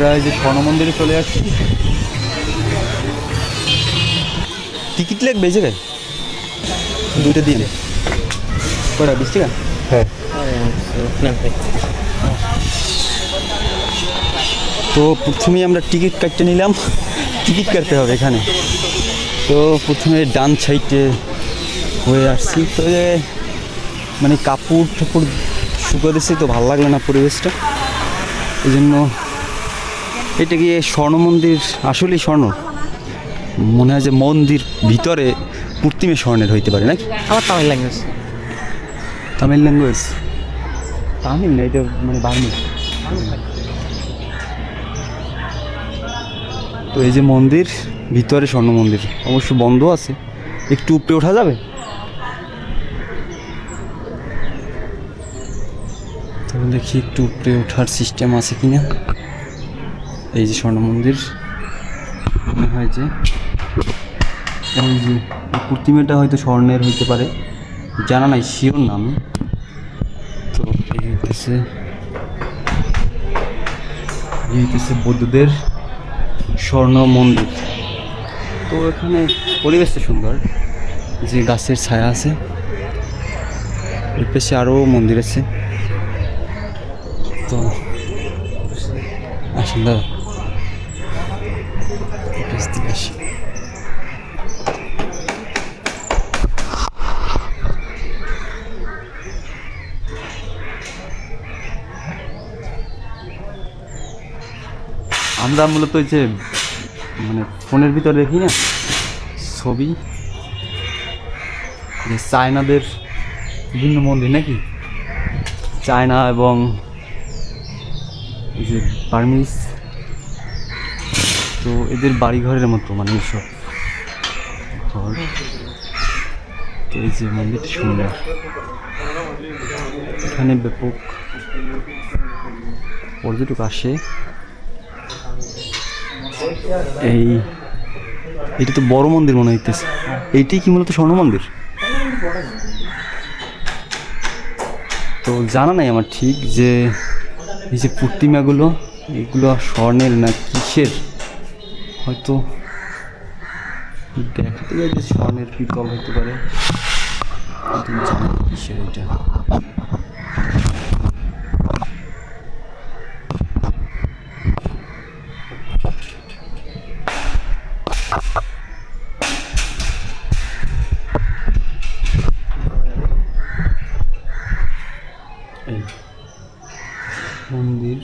আমরা এই যে স্বর্ণ মন্দিরে চলে আসছি। টিকিট লাগবে এই জায়গায়? দুইটা দিন কটা 20 টাকা? হ্যাঁ। তো প্রথমেই আমরা টিকিট কাটতে নিলাম। টিকিট কাটতে হবে এখানে। তো প্রথমে ডান সাইডে হয়ে আসছি। তো যে মানে কাপড় ঠাকুর শুকা দিচ্ছে, তো ভালো লাগলো না পরিবেশটা, এই জন্য। এটা গিয়ে স্বর্ণ মন্দির, আসলেই স্বর্ণ মনে হয় যে মন্দির ভিতরে প্রতিমে স্বর্ণের হইতে পারে নাকি? আমার তামিল ল্যাঙ্গুয়েজ। তামিল ল্যাঙ্গুয়েজ? তামিল না, এটা মানে বাংলা। তো এই যে মন্দির, ভিতরে স্বর্ণ মন্দির, অবশ্য বন্ধ আছে। একটু উপরে ওঠা যাবে? তো দেখি একটু উপরে ওঠার সিস্টেম আছে কিনা। এই যে স্বর্ণ মন্দির, মনে হয় যে এই যে প্রতিমাটা হয়তো স্বর্ণের হইতে পারে, জানা নাই, শিওর না আমি। তো এই হইতেছে বৌদ্ধদের স্বর্ণ মন্দির। তো এখানে পরিবেশটা সুন্দর, যে গাছের ছায়া আছে, এর পাশে আরও মন্দির আছে। তো আসেন দাদা, আসি। আমরা মূলত ওই যে মানে ফোনের ভিতরে দেখি না ছবি, যে চায়নাদের বিভিন্ন মন্দির নাকি, চায়না এবং এই যে বার্মিজ, তো এদের বাড়িঘরের মতো মানে এইসব ঘর। তো এই যে মন্দিরটি সুন্দর, এখানে ব্যাপক পর্যটক আসে। এটা তো বড় মন্দির মনে হইতেছে। এইটাই কি মূলত স্বর্ণ মন্দির? তো জানা নাই আমার ঠিক যে এই যে প্রতিমাগুলো, এগুলো স্বর্ণের না কিসের, হয়তো দেখাতে যায় যে স্বর্ণের পিতল হতে পারে, কিন্তু জানা নেই কিসের এটা। এই মন্দির,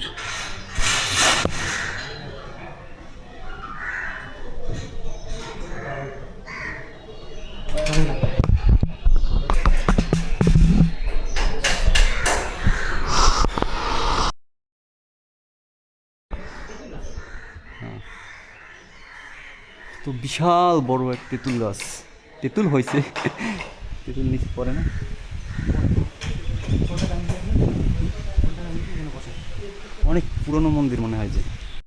তো বিশাল বড় এক তেঁতুল গাছ, তেঁতুল হয়েছে, তেঁতুল নিচে পড়ে না। অনেক পুরনো মন্দির মনে হয় যে।